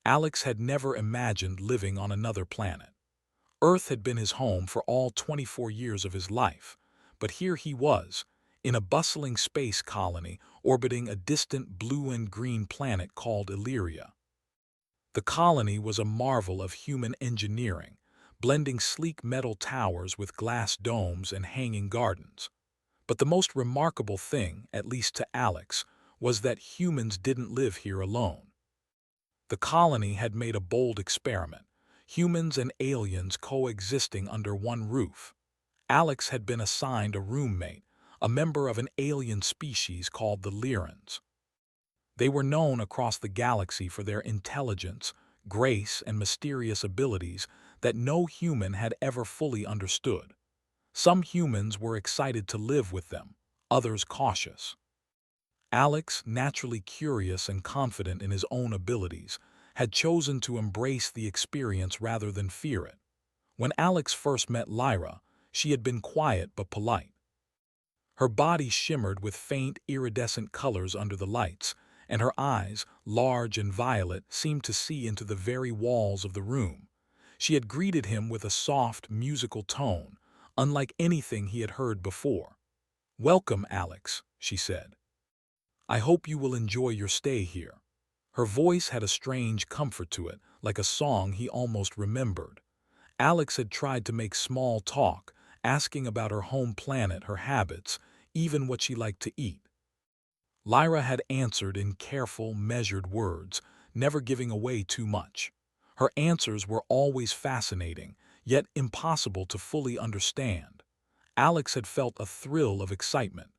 Alex had never imagined living on another planet. Earth had been his home for all 24 years of his life, but here he was, in a bustling space colony orbiting a distant blue and green planet called Illyria. The colony was a marvel of human engineering, blending sleek metal towers with glass domes and hanging gardens. But the most remarkable thing, at least to Alex, was that humans didn't live here alone. The colony had made a bold experiment, humans and aliens coexisting under one roof. Alex had been assigned a roommate, a member of an alien species called the Lyrans. They were known across the galaxy for their intelligence, grace, and mysterious abilities that no human had ever fully understood. Some humans were excited to live with them, others cautious. Alex, naturally curious and confident in his own abilities, had chosen to embrace the experience rather than fear it. When Alex first met Lyra, she had been quiet but polite. Her body shimmered with faint, iridescent colors under the lights, and her eyes, large and violet, seemed to see into the very walls of the room. She had greeted him with a soft, musical tone, unlike anything he had heard before. "Welcome, Alex," she said. "I hope you will enjoy your stay here." Her voice had a strange comfort to it, like a song he almost remembered. Alex had tried to make small talk, asking about her home planet, her habits, even what she liked to eat. Lyra had answered in careful, measured words, never giving away too much. Her answers were always fascinating, yet impossible to fully understand. Alex had felt a thrill of excitement.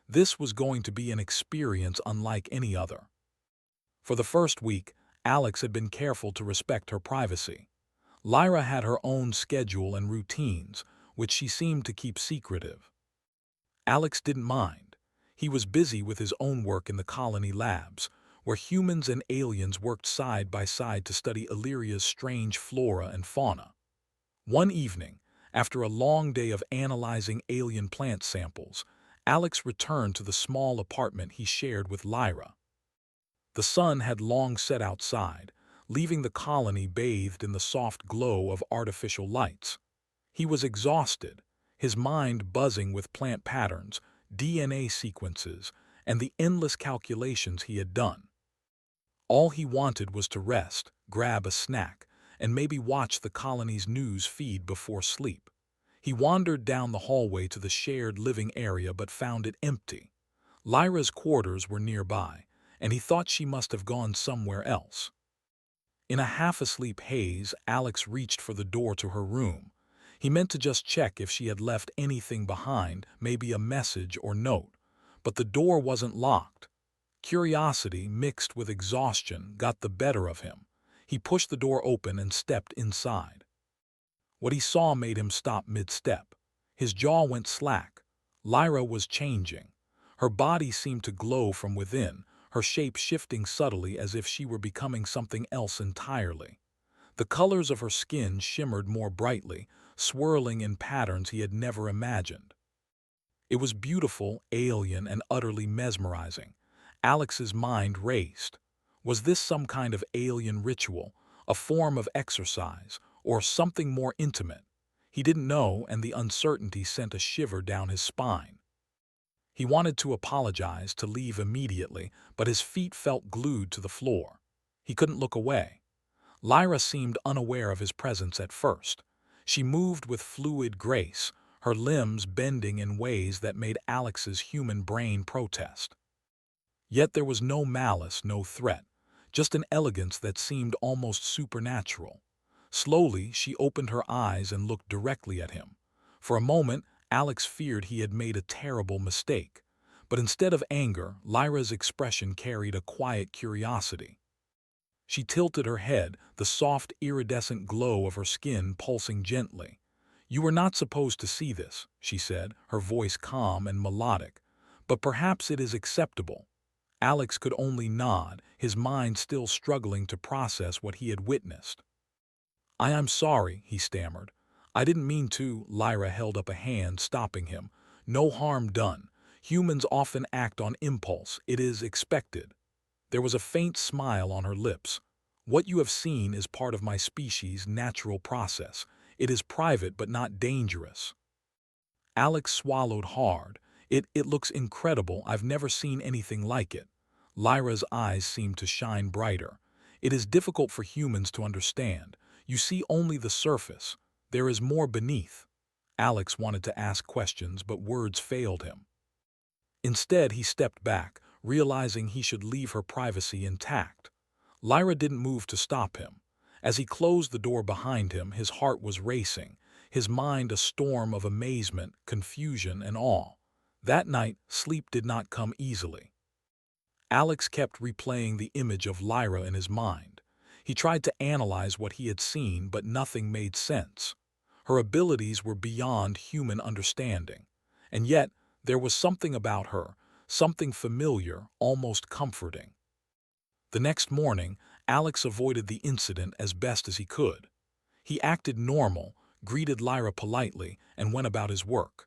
This was going to be an experience unlike any other. For the first week, Alex had been careful to respect her privacy. Lyra had her own schedule and routines, which she seemed to keep secretive. Alex didn't mind. He was busy with his own work in the colony labs, where humans and aliens worked side by side to study Illyria's strange flora and fauna. One evening, after a long day of analyzing alien plant samples, Alex returned to the small apartment he shared with Lyra. The sun had long set outside, leaving the colony bathed in the soft glow of artificial lights. He was exhausted, his mind buzzing with plant patterns, DNA sequences, and the endless calculations he had done. All he wanted was to rest, grab a snack, and maybe watch the colony's news feed before sleep. He wandered down the hallway to the shared living area but found it empty. Lyra's quarters were nearby, and he thought she must have gone somewhere else. In a half-asleep haze, Alex reached for the door to her room. He meant to just check if she had left anything behind, maybe a message or note. But the door wasn't locked. Curiosity, mixed with exhaustion, got the better of him. He pushed the door open and stepped inside. What he saw made him stop mid-step. His jaw went slack. Lyra was changing. Her body seemed to glow from within, her shape shifting subtly as if she were becoming something else entirely. The colors of her skin shimmered more brightly, swirling in patterns he had never imagined. It was beautiful, alien, and utterly mesmerizing. Alex's mind raced. Was this some kind of alien ritual, a form of exercise, or something more intimate? He didn't know, and the uncertainty sent a shiver down his spine. He wanted to apologize, to leave immediately, but his feet felt glued to the floor. He couldn't look away. Lyra seemed unaware of his presence at first. She moved with fluid grace, her limbs bending in ways that made Alex's human brain protest. Yet there was no malice, no threat, just an elegance that seemed almost supernatural. Slowly, she opened her eyes and looked directly at him. For a moment, Alex feared he had made a terrible mistake. But instead of anger, Lyra's expression carried a quiet curiosity. She tilted her head, the soft, iridescent glow of her skin pulsing gently. "You were not supposed to see this," she said, her voice calm and melodic. "But perhaps it is acceptable." Alex could only nod, his mind still struggling to process what he had witnessed. "I am sorry," he stammered. "I didn't mean to." Lyra held up a hand, stopping him. "No harm done. Humans often act on impulse. It is expected." There was a faint smile on her lips. What you have seen is part of my species' natural process. It is private but not dangerous. Alex swallowed hard. It looks incredible. I've never seen anything like it. Lyra's eyes seemed to shine brighter. It is difficult for humans to understand. You see only the surface. There is more beneath. Alex wanted to ask questions, but words failed him. Instead, he stepped back, realizing he should leave her privacy intact. Lyra didn't move to stop him. As he closed the door behind him, his heart was racing, his mind a storm of amazement, confusion, and awe. That night, sleep did not come easily. Alex kept replaying the image of Lyra in his mind. He tried to analyze what he had seen, but nothing made sense. Her abilities were beyond human understanding. And yet, there was something about her, something familiar, almost comforting. The next morning, Alex avoided the incident as best as he could. He acted normal, greeted Lyra politely, and went about his work.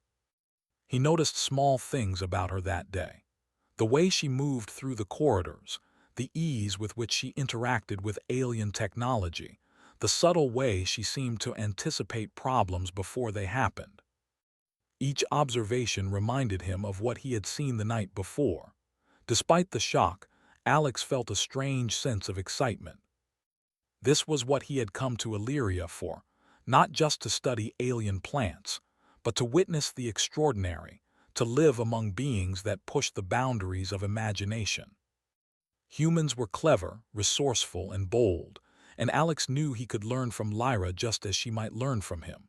He noticed small things about her that day. The way she moved through the corridors, the ease with which she interacted with alien technology, the subtle way she seemed to anticipate problems before they happened. Each observation reminded him of what he had seen the night before. Despite the shock, Alex felt a strange sense of excitement. This was what he had come to Illyria for, not just to study alien plants, but to witness the extraordinary, to live among beings that push the boundaries of imagination. Humans were clever, resourceful, and bold, and Alex knew he could learn from Lyra just as she might learn from him.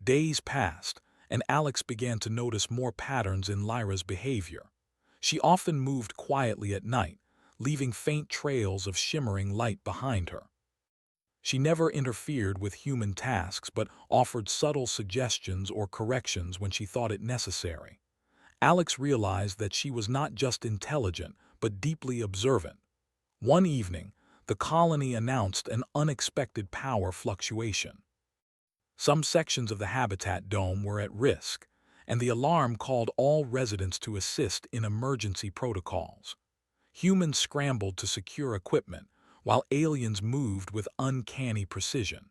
Days passed, and Alex began to notice more patterns in Lyra's behavior. She often moved quietly at night, leaving faint trails of shimmering light behind her. She never interfered with human tasks but offered subtle suggestions or corrections when she thought it necessary. Alex realized that she was not just intelligent but deeply observant. One evening, the colony announced an unexpected power fluctuation. Some sections of the habitat dome were at risk, and the alarm called all residents to assist in emergency protocols. Humans scrambled to secure equipment, while aliens moved with uncanny precision.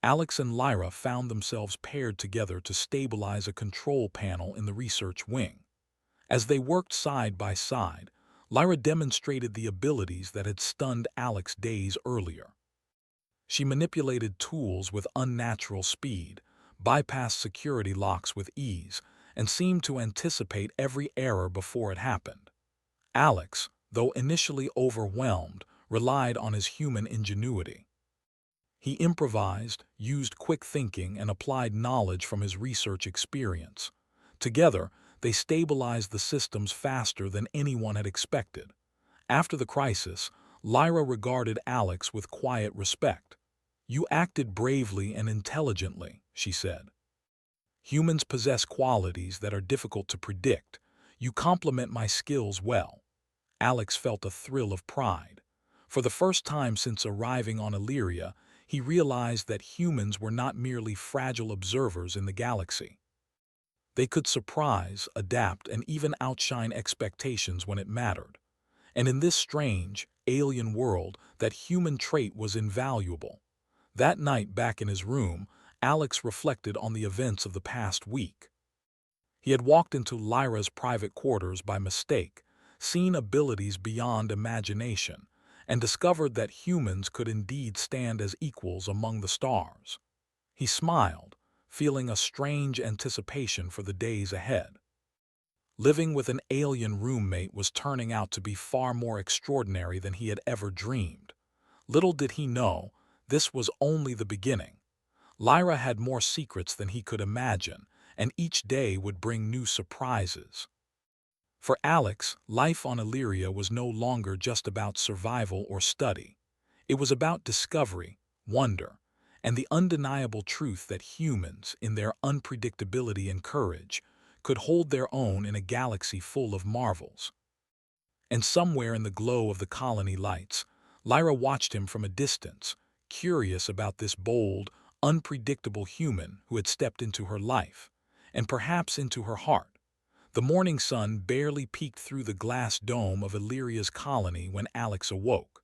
Alex and Lyra found themselves paired together to stabilize a control panel in the research wing. As they worked side by side, Lyra demonstrated the abilities that had stunned Alex days earlier. She manipulated tools with unnatural speed, bypassed security locks with ease, and seemed to anticipate every error before it happened. Alex, though initially overwhelmed, relied on his human ingenuity. He improvised, used quick thinking, and applied knowledge from his research experience. Together, they stabilized the systems faster than anyone had expected. After the crisis, Lyra regarded Alex with quiet respect. "You acted bravely and intelligently," she said. "Humans possess qualities that are difficult to predict. You complement my skills well." Alex felt a thrill of pride. For the first time since arriving on Illyria, he realized that humans were not merely fragile observers in the galaxy. They could surprise, adapt, and even outshine expectations when it mattered. And in this strange, alien world, that human trait was invaluable. That night back in his room, Alex reflected on the events of the past week. He had walked into Lyra's private quarters by mistake, seen abilities beyond imagination, and discovered that humans could indeed stand as equals among the stars. He smiled, feeling a strange anticipation for the days ahead. Living with an alien roommate was turning out to be far more extraordinary than he had ever dreamed. Little did he know, this was only the beginning. Lyra had more secrets than he could imagine, and each day would bring new surprises. For Alex, life on Illyria was no longer just about survival or study. It was about discovery, wonder, and the undeniable truth that humans, in their unpredictability and courage, could hold their own in a galaxy full of marvels. And somewhere in the glow of the colony lights, Lyra watched him from a distance, curious about this bold, unpredictable human who had stepped into her life, and perhaps into her heart. The morning sun barely peeked through the glass dome of Illyria's colony when Alex awoke.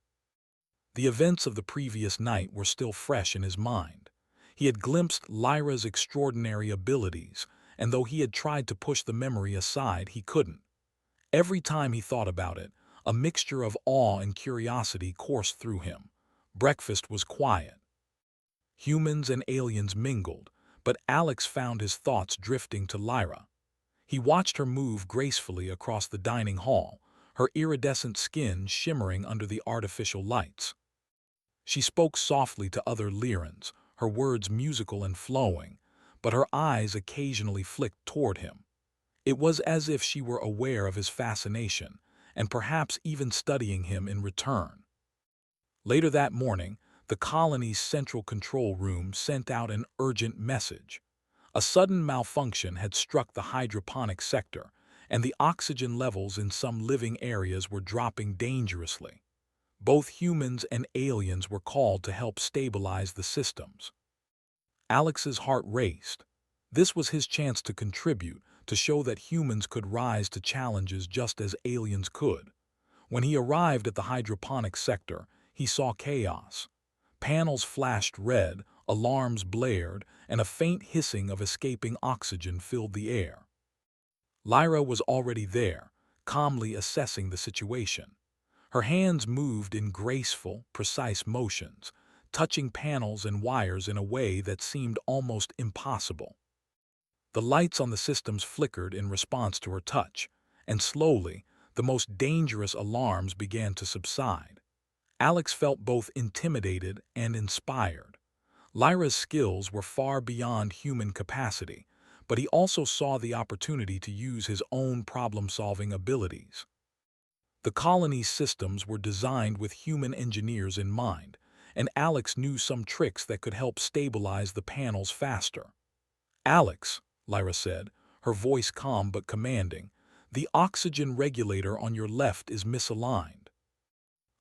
The events of the previous night were still fresh in his mind. He had glimpsed Lyra's extraordinary abilities, and though he had tried to push the memory aside, he couldn't. Every time he thought about it, a mixture of awe and curiosity coursed through him. Breakfast was quiet. Humans and aliens mingled, but Alex found his thoughts drifting to Lyra. He watched her move gracefully across the dining hall, her iridescent skin shimmering under the artificial lights. She spoke softly to other Lyrans, her words musical and flowing, but her eyes occasionally flicked toward him. It was as if she were aware of his fascination, and perhaps even studying him in return. Later that morning, the colony's central control room sent out an urgent message. A sudden malfunction had struck the hydroponic sector, and the oxygen levels in some living areas were dropping dangerously. Both humans and aliens were called to help stabilize the systems. Alex's heart raced. This was his chance to contribute, to show that humans could rise to challenges just as aliens could. When he arrived at the hydroponic sector, he saw chaos. Panels flashed red, alarms blared, and a faint hissing of escaping oxygen filled the air. Lyra was already there, calmly assessing the situation. Her hands moved in graceful, precise motions, touching panels and wires in a way that seemed almost impossible. The lights on the systems flickered in response to her touch, and slowly, the most dangerous alarms began to subside. Alex felt both intimidated and inspired. Lyra's skills were far beyond human capacity, but he also saw the opportunity to use his own problem-solving abilities. The colony's systems were designed with human engineers in mind, and Alex knew some tricks that could help stabilize the panels faster. "Alex," Lyra said, her voice calm but commanding, "the oxygen regulator on your left is misaligned.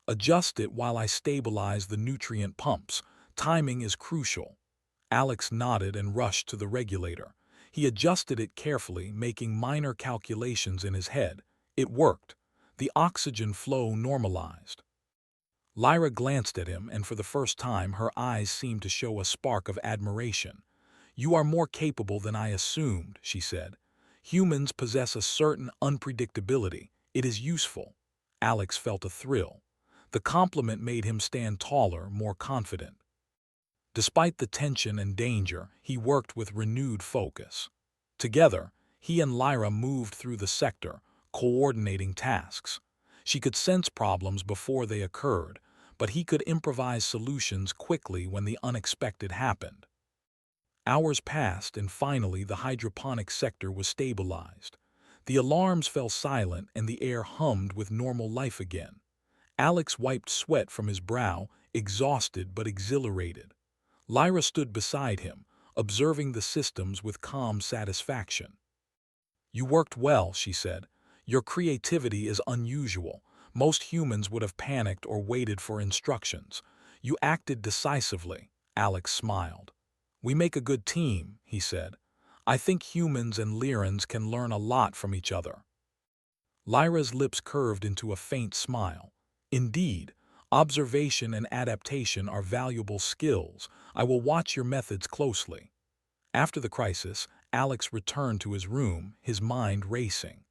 Adjust it while I stabilize the nutrient pumps. Timing is crucial." Alex nodded and rushed to the regulator. He adjusted it carefully, making minor calculations in his head. It worked. The oxygen flow normalized. Lyra glanced at him, and for the first time her eyes seemed to show a spark of admiration. "You are more capable than I assumed," she said. "Humans possess a certain unpredictability. It is useful." Alex felt a thrill. The compliment made him stand taller, more confident. Despite the tension and danger, he worked with renewed focus. Together, he and Lyra moved through the sector, coordinating tasks. She could sense problems before they occurred, but he could improvise solutions quickly when the unexpected happened. Hours passed, and finally the hydroponic sector was stabilized. The alarms fell silent and the air hummed with normal life again. Alex wiped sweat from his brow, exhausted but exhilarated. Lyra stood beside him, observing the systems with calm satisfaction. "You worked well," she said. "Your creativity is unusual. Most humans would have panicked or waited for instructions. You acted decisively." Alex smiled. "We make a good team," he said. "I think humans and Lyrans can learn a lot from each other." Lyra's lips curved into a faint smile. "Indeed, observation and adaptation are valuable skills. I will watch your methods closely." After the crisis, Alex returned to his room, his mind racing.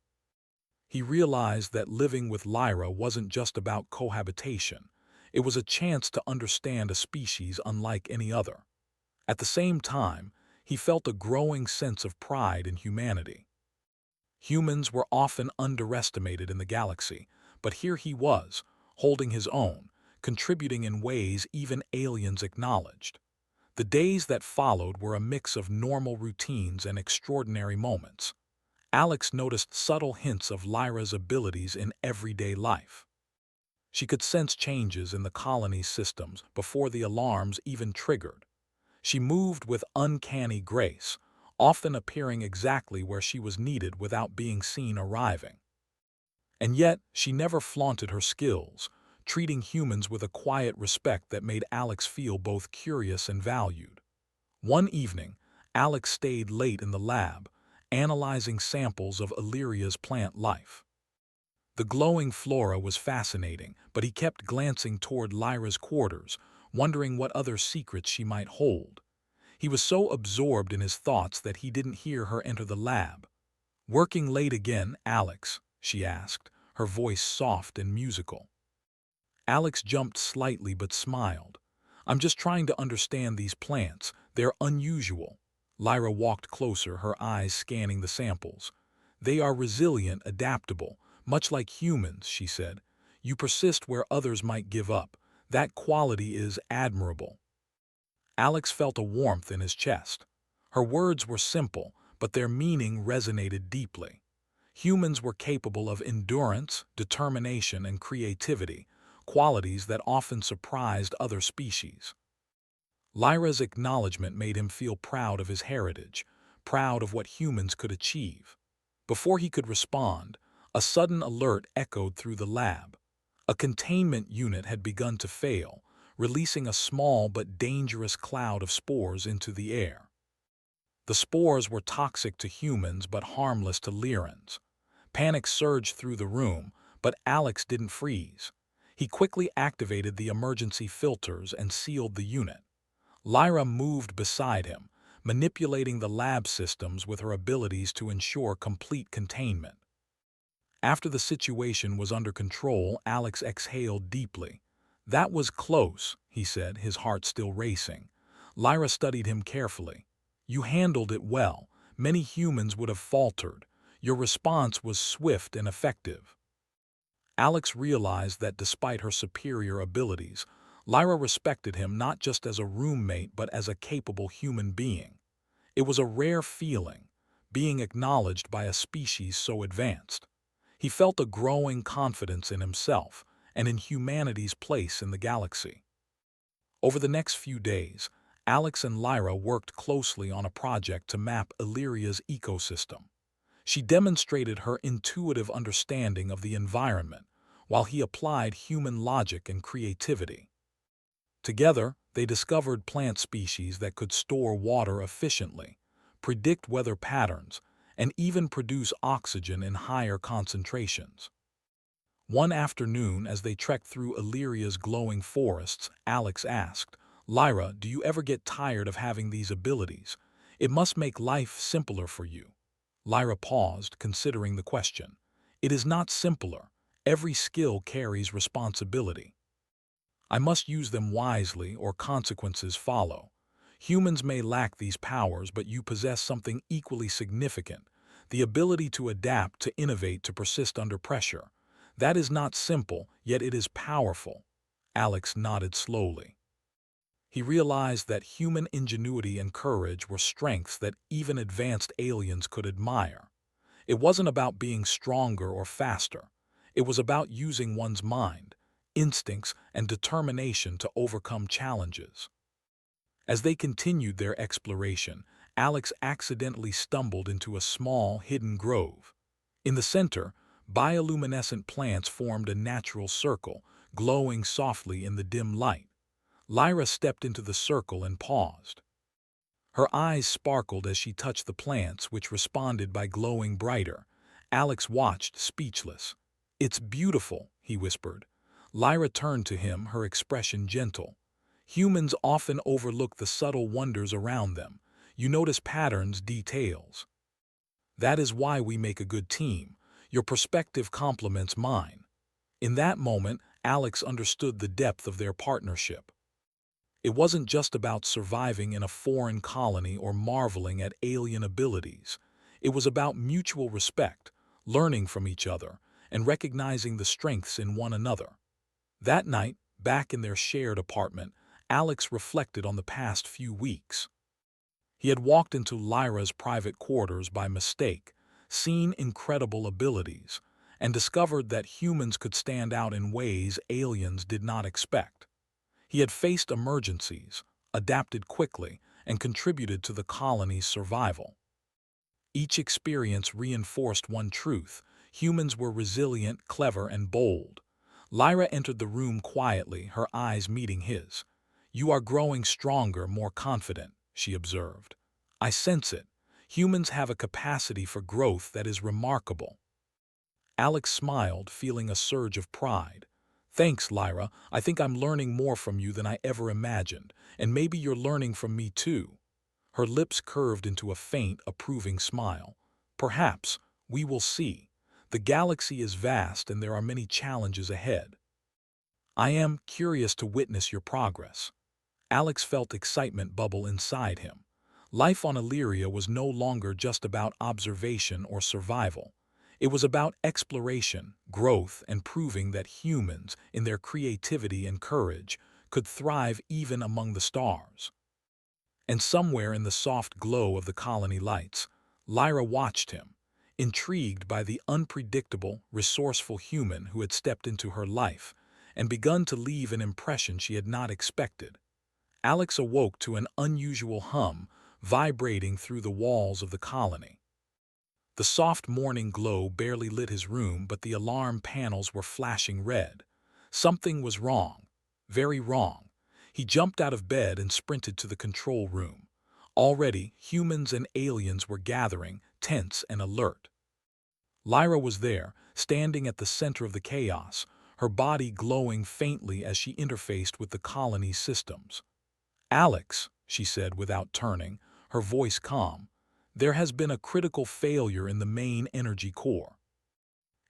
He realized that living with Lyra wasn't just about cohabitation. It was a chance to understand a species unlike any other. At the same time, he felt a growing sense of pride in humanity. Humans were often underestimated in the galaxy, but here he was, holding his own, contributing in ways even aliens acknowledged. The days that followed were a mix of normal routines and extraordinary moments. Alex noticed subtle hints of Lyra's abilities in everyday life. She could sense changes in the colony's systems before the alarms even triggered. She moved with uncanny grace, often appearing exactly where she was needed without being seen arriving. And yet, she never flaunted her skills, treating humans with a quiet respect that made Alex feel both curious and valued. One evening, Alex stayed late in the lab, analyzing samples of Illyria's plant life. The glowing flora was fascinating, but he kept glancing toward Lyra's quarters, wondering what other secrets she might hold. He was so absorbed in his thoughts that he didn't hear her enter the lab. "Working late again, Alex?" she asked, her voice soft and musical. Alex jumped slightly but smiled. "I'm just trying to understand these plants. They're unusual." Lyra walked closer, her eyes scanning the samples. "They are resilient, adaptable, much like humans," she said. "You persist where others might give up. That quality is admirable." Alex felt a warmth in his chest. Her words were simple, but their meaning resonated deeply. Humans were capable of endurance, determination, and creativity, qualities that often surprised other species. Lyra's acknowledgement made him feel proud of his heritage, proud of what humans could achieve. Before he could respond, a sudden alert echoed through the lab. A containment unit had begun to fail, releasing a small but dangerous cloud of spores into the air. The spores were toxic to humans but harmless to Lyrans. Panic surged through the room, but Alex didn't freeze. He quickly activated the emergency filters and sealed the unit. Lyra moved beside him, manipulating the lab systems with her abilities to ensure complete containment. After the situation was under control, Alex exhaled deeply. "That was close," he said, his heart still racing. Lyra studied him carefully. "You handled it well. Many humans would have faltered. Your response was swift and effective." Alex realized that despite her superior abilities, Lyra respected him not just as a roommate but as a capable human being. It was a rare feeling, being acknowledged by a species so advanced. He felt a growing confidence in himself and in humanity's place in the galaxy. Over the next few days, Alex and Lyra worked closely on a project to map Illyria's ecosystem. She demonstrated her intuitive understanding of the environment, while he applied human logic and creativity. Together, they discovered plant species that could store water efficiently, predict weather patterns, and even produce oxygen in higher concentrations. One afternoon, as they trekked through Illyria's glowing forests, Alex asked, "Lyra, do you ever get tired of having these abilities? It must make life simpler for you." Lyra paused, considering the question. "It is not simpler. Every skill carries responsibility. I must use them wisely or consequences follow. Humans may lack these powers, but you possess something equally significant, the ability to adapt, to innovate, to persist under pressure. That is not simple, yet it is powerful." Alex nodded slowly. He realized that human ingenuity and courage were strengths that even advanced aliens could admire. It wasn't about being stronger or faster. It was about using one's mind, instincts, and determination to overcome challenges. As they continued their exploration, Alex accidentally stumbled into a small, hidden grove. In the center, bioluminescent plants formed a natural circle, glowing softly in the dim light. Lyra stepped into the circle and paused. Her eyes sparkled as she touched the plants, which responded by glowing brighter. Alex watched, speechless. "It's beautiful," he whispered. Lyra turned to him, her expression gentle. "Humans often overlook the subtle wonders around them. You notice patterns, details. That is why we make a good team. Your perspective complements mine." In that moment, Alex understood the depth of their partnership. It wasn't just about surviving in a foreign colony or marveling at alien abilities. It was about mutual respect, learning from each other, and recognizing the strengths in one another. That night, back in their shared apartment, Alex reflected on the past few weeks. He had walked into Lyra's private quarters by mistake, seen incredible abilities, and discovered that humans could stand out in ways aliens did not expect. He had faced emergencies, adapted quickly, and contributed to the colony's survival. Each experience reinforced one truth: humans were resilient, clever, and bold. Lyra entered the room quietly, her eyes meeting his. "You are growing stronger, more confident," she observed. "I sense it. Humans have a capacity for growth that is remarkable." Alex smiled, feeling a surge of pride. Thanks, Lyra. I think I'm learning more from you than I ever imagined, and maybe you're learning from me too. Her lips curved into a faint, approving smile. Perhaps. We will see. The galaxy is vast and there are many challenges ahead. I am curious to witness your progress. Alex felt excitement bubble inside him. Life on Illyria was no longer just about observation or survival. It was about exploration, growth, and proving that humans, in their creativity and courage, could thrive even among the stars. And somewhere in the soft glow of the colony lights, Lyra watched him, intrigued by the unpredictable, resourceful human who had stepped into her life and begun to leave an impression she had not expected. Alex awoke to an unusual hum vibrating through the walls of the colony. The soft morning glow barely lit his room, but the alarm panels were flashing red. Something was wrong, very wrong. He jumped out of bed and sprinted to the control room. Already, humans and aliens were gathering, tense and alert. Lyra was there, standing at the center of the chaos, her body glowing faintly as she interfaced with the colony's systems. Alex, she said without turning, her voice calm, there has been a critical failure in the main energy core.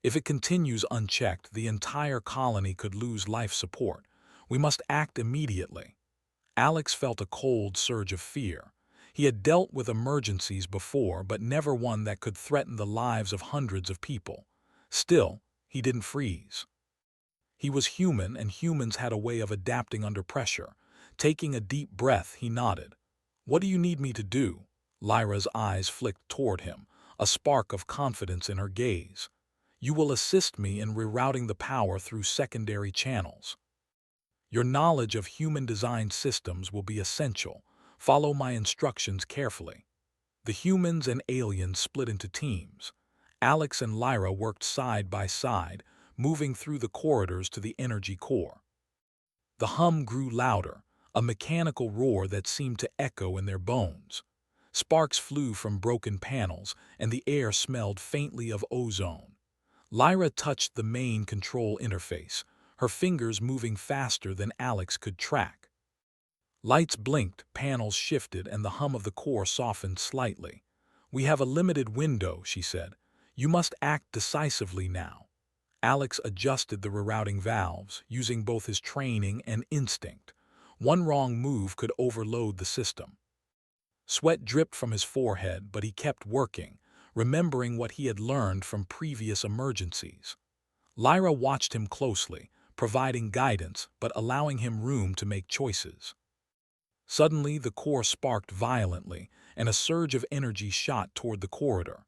If it continues unchecked, the entire colony could lose life support. We must act immediately. Alex felt a cold surge of fear. He had dealt with emergencies before, but never one that could threaten the lives of hundreds of people. Still, he didn't freeze. He was human, and humans had a way of adapting under pressure. Taking a deep breath, he nodded. "What do you need me to do?" Lyra's eyes flicked toward him, a spark of confidence in her gaze. "You will assist me in rerouting the power through secondary channels. Your knowledge of human-designed systems will be essential. Follow my instructions carefully." The humans and aliens split into teams. Alex and Lyra worked side by side, moving through the corridors to the energy core. The hum grew louder, a mechanical roar that seemed to echo in their bones. Sparks flew from broken panels, and the air smelled faintly of ozone. Lyra touched the main control interface, her fingers moving faster than Alex could track. Lights blinked, panels shifted, and the hum of the core softened slightly. "We have a limited window," she said. "You must act decisively now." Alex adjusted the rerouting valves, using both his training and instinct. One wrong move could overload the system. Sweat dripped from his forehead, but he kept working, remembering what he had learned from previous emergencies. Lyra watched him closely, providing guidance but allowing him room to make choices. Suddenly, the core sparked violently, and a surge of energy shot toward the corridor.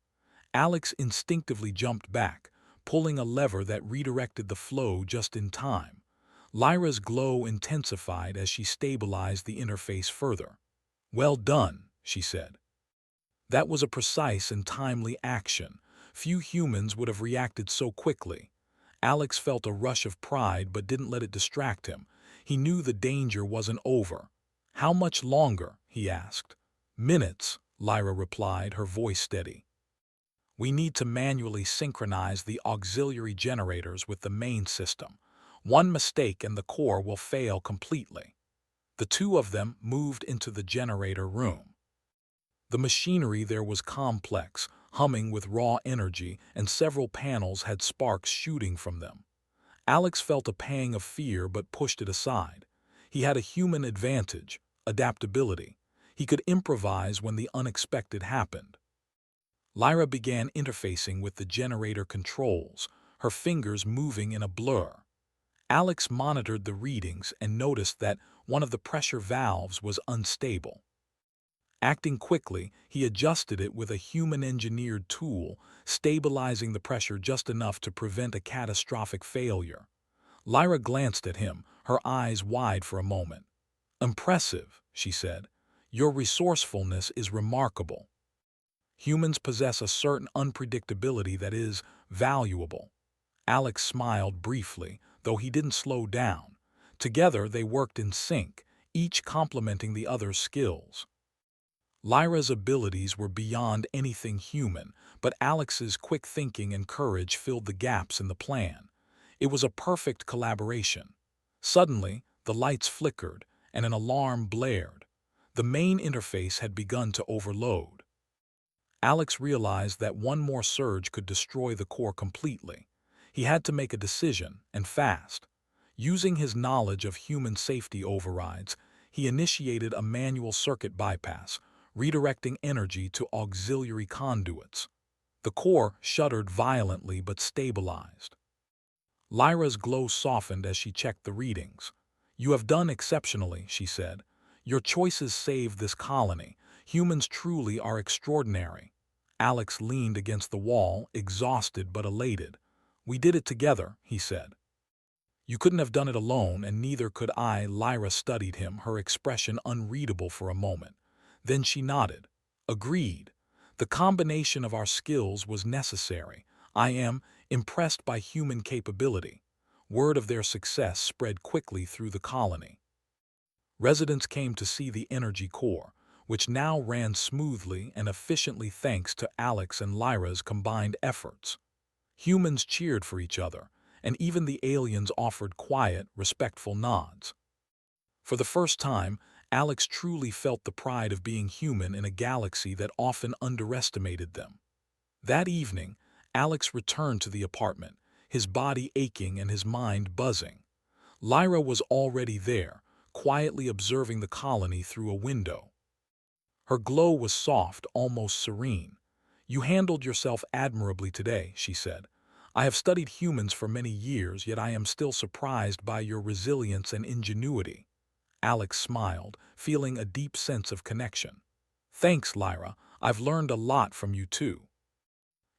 Alex instinctively jumped back, pulling a lever that redirected the flow just in time. Lyra's glow intensified as she stabilized the interface further. "Well done," she said. That was a precise and timely action. Few humans would have reacted so quickly. Alex felt a rush of pride but didn't let it distract him. He knew the danger wasn't over. "How much longer?" he asked. "Minutes," Lyra replied, her voice steady. "We need to manually synchronize the auxiliary generators with the main system. One mistake and the core will fail completely." The two of them moved into the generator room. The machinery there was complex, humming with raw energy, and several panels had sparks shooting from them. Alex felt a pang of fear but pushed it aside. He had a human advantage, adaptability. He could improvise when the unexpected happened. Lyra began interfacing with the generator controls, her fingers moving in a blur. Alex monitored the readings and noticed that one of the pressure valves was unstable. Acting quickly, he adjusted it with a human-engineered tool, stabilizing the pressure just enough to prevent a catastrophic failure. Lyra glanced at him, her eyes wide for a moment. "Impressive," she said. "Your resourcefulness is remarkable. Humans possess a certain unpredictability that is valuable." Alex smiled briefly, though he didn't slow down. Together they worked in sync, each complementing the other's skills. Lyra's abilities were beyond anything human, but Alex's quick thinking and courage filled the gaps in the plan. It was a perfect collaboration. Suddenly, the lights flickered, and an alarm blared. The main interface had begun to overload. Alex realized that one more surge could destroy the core completely. He had to make a decision, and fast. Using his knowledge of human safety overrides, he initiated a manual circuit bypass, redirecting energy to auxiliary conduits. The core shuddered violently but stabilized. Lyra's glow softened as she checked the readings. "You have done exceptionally," she said. "Your choices saved this colony. Humans truly are extraordinary." Alex leaned against the wall, exhausted but elated. "We did it together," he said. "You couldn't have done it alone, and neither could I." Lyra studied him, her expression unreadable for a moment. Then she nodded. "Agreed. The combination of our skills was necessary. I am impressed by human capability." Word of their success spread quickly through the colony. Residents came to see the energy core, which now ran smoothly and efficiently thanks to Alex and Lyra's combined efforts. Humans cheered for each other, and even the aliens offered quiet, respectful nods. For the first time, Alex truly felt the pride of being human in a galaxy that often underestimated them. That evening, Alex returned to the apartment, his body aching and his mind buzzing. Lyra was already there, quietly observing the colony through a window. Her glow was soft, almost serene. "You handled yourself admirably today," she said. "I have studied humans for many years, yet I am still surprised by your resilience and ingenuity." Alex smiled, feeling a deep sense of connection. "Thanks, Lyra. I've learned a lot from you too.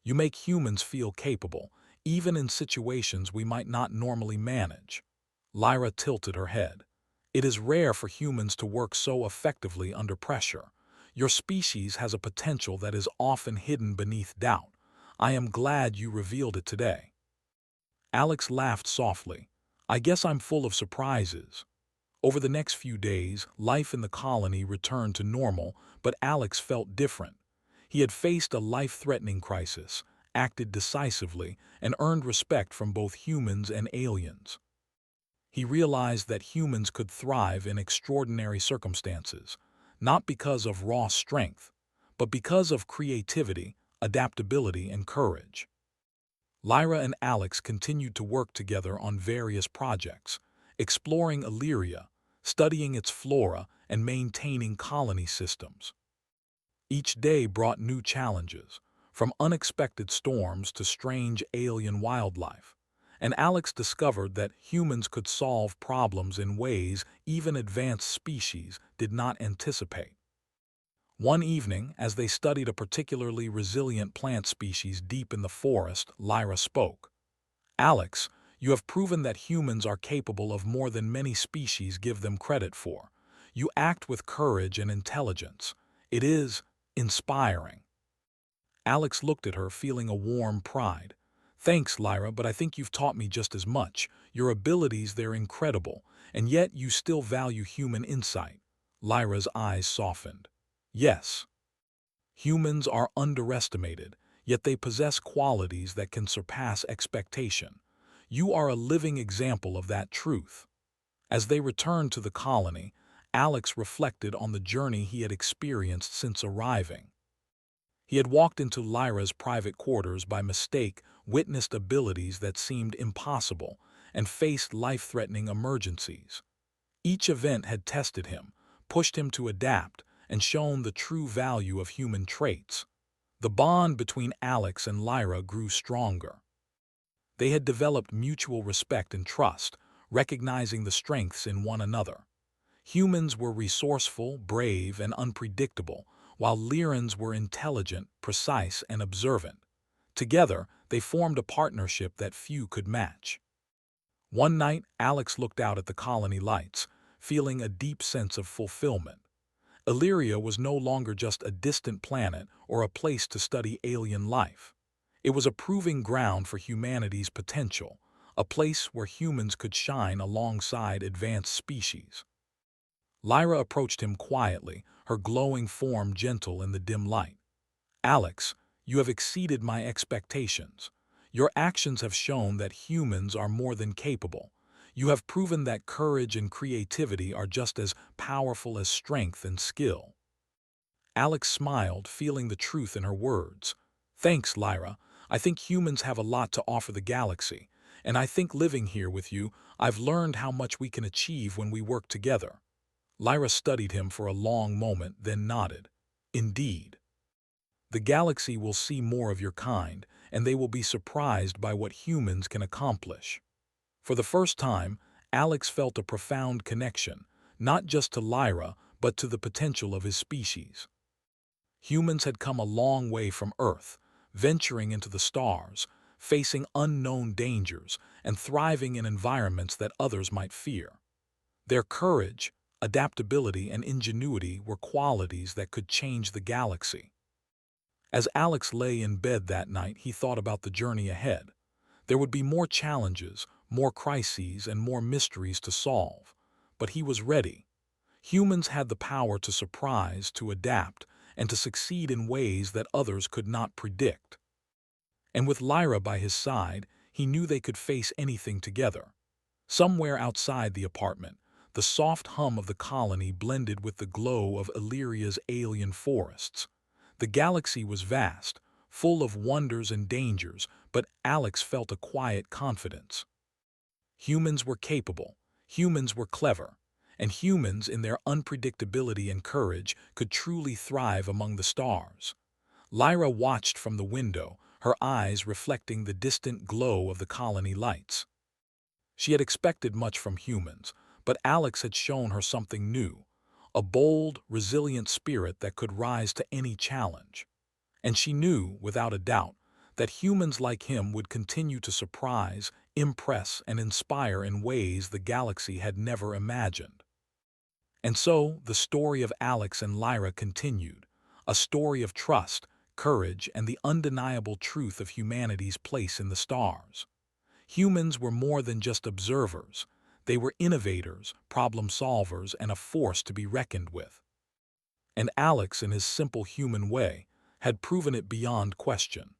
You make humans feel capable, even in situations we might not normally manage." Lyra tilted her head. "It is rare for humans to work so effectively under pressure. Your species has a potential that is often hidden beneath doubt. I am glad you revealed it today." Alex laughed softly. "I guess I'm full of surprises." Over the next few days, life in the colony returned to normal, but Alex felt different. He had faced a life-threatening crisis, acted decisively, and earned respect from both humans and aliens. He realized that humans could thrive in extraordinary circumstances, not because of raw strength, but because of creativity, adaptability, and courage. Lyra and Alex continued to work together on various projects, exploring Illyria, studying its flora, and maintaining colony systems. Each day brought new challenges, from unexpected storms to strange alien wildlife, and Alex discovered that humans could solve problems in ways even advanced species did not anticipate. One evening, as they studied a particularly resilient plant species deep in the forest, Lyra spoke. "Alex, you have proven that humans are capable of more than many species give them credit for. You act with courage and intelligence. It is inspiring." Alex looked at her, feeling a warm pride. "Thanks, Lyra, but I think you've taught me just as much. Your abilities, they're incredible, and yet you still value human insight." Lyra's eyes softened. "Yes, humans are underestimated, yet they possess qualities that can surpass expectation. You are a living example of that truth." As they returned to the colony, Alex reflected on the journey he had experienced since arriving. He had walked into Lyra's private quarters by mistake, witnessed abilities that seemed impossible, and faced life-threatening emergencies. Each event had tested him, pushed him to adapt, and shown the true value of human traits. The bond between Alex and Lyra grew stronger. They had developed mutual respect and trust, recognizing the strengths in one another. Humans were resourceful, brave, and unpredictable, while Lyrans were intelligent, precise, and observant. Together, they formed a partnership that few could match. One night, Alex looked out at the colony lights, feeling a deep sense of fulfillment. Illyria was no longer just a distant planet or a place to study alien life. It was a proving ground for humanity's potential, a place where humans could shine alongside advanced species. Lyra approached him quietly, her glowing form gentle in the dim light. Alex, you have exceeded my expectations. Your actions have shown that humans are more than capable. You have proven that courage and creativity are just as powerful as strength and skill. Alex smiled, feeling the truth in her words. Thanks, Lyra. I think humans have a lot to offer the galaxy, and I think living here with you, I've learned how much we can achieve when we work together. Lyra studied him for a long moment, then nodded. Indeed. The galaxy will see more of your kind, and they will be surprised by what humans can accomplish. For the first time, Alex felt a profound connection, not just to Lyra, but to the potential of his species. Humans had come a long way from Earth, venturing into the stars, facing unknown dangers, and thriving in environments that others might fear. Their courage, adaptability, and ingenuity were qualities that could change the galaxy. As Alex lay in bed that night, he thought about the journey ahead. There would be more challenges, more crises, and more mysteries to solve. But he was ready. Humans had the power to surprise, to adapt, and to succeed in ways that others could not predict. And with Lyra by his side, he knew they could face anything together. Somewhere outside the apartment, the soft hum of the colony blended with the glow of Illyria's alien forests. The galaxy was vast, full of wonders and dangers, but Alex felt a quiet confidence. Humans were capable, humans were clever, and humans, in their unpredictability and courage, could truly thrive among the stars. Lyra watched from the window, her eyes reflecting the distant glow of the colony lights. She had expected much from humans, but Alex had shown her something new, a bold, resilient spirit that could rise to any challenge. And she knew, without a doubt, that humans like him would continue to surprise, impress, and inspire in ways the galaxy had never imagined. And so, the story of Alex and Lyra continued, a story of trust, courage, and the undeniable truth of humanity's place in the stars. Humans were more than just observers. They were innovators, problem solvers, and a force to be reckoned with. And Alex, in his simple human way, had proven it beyond question.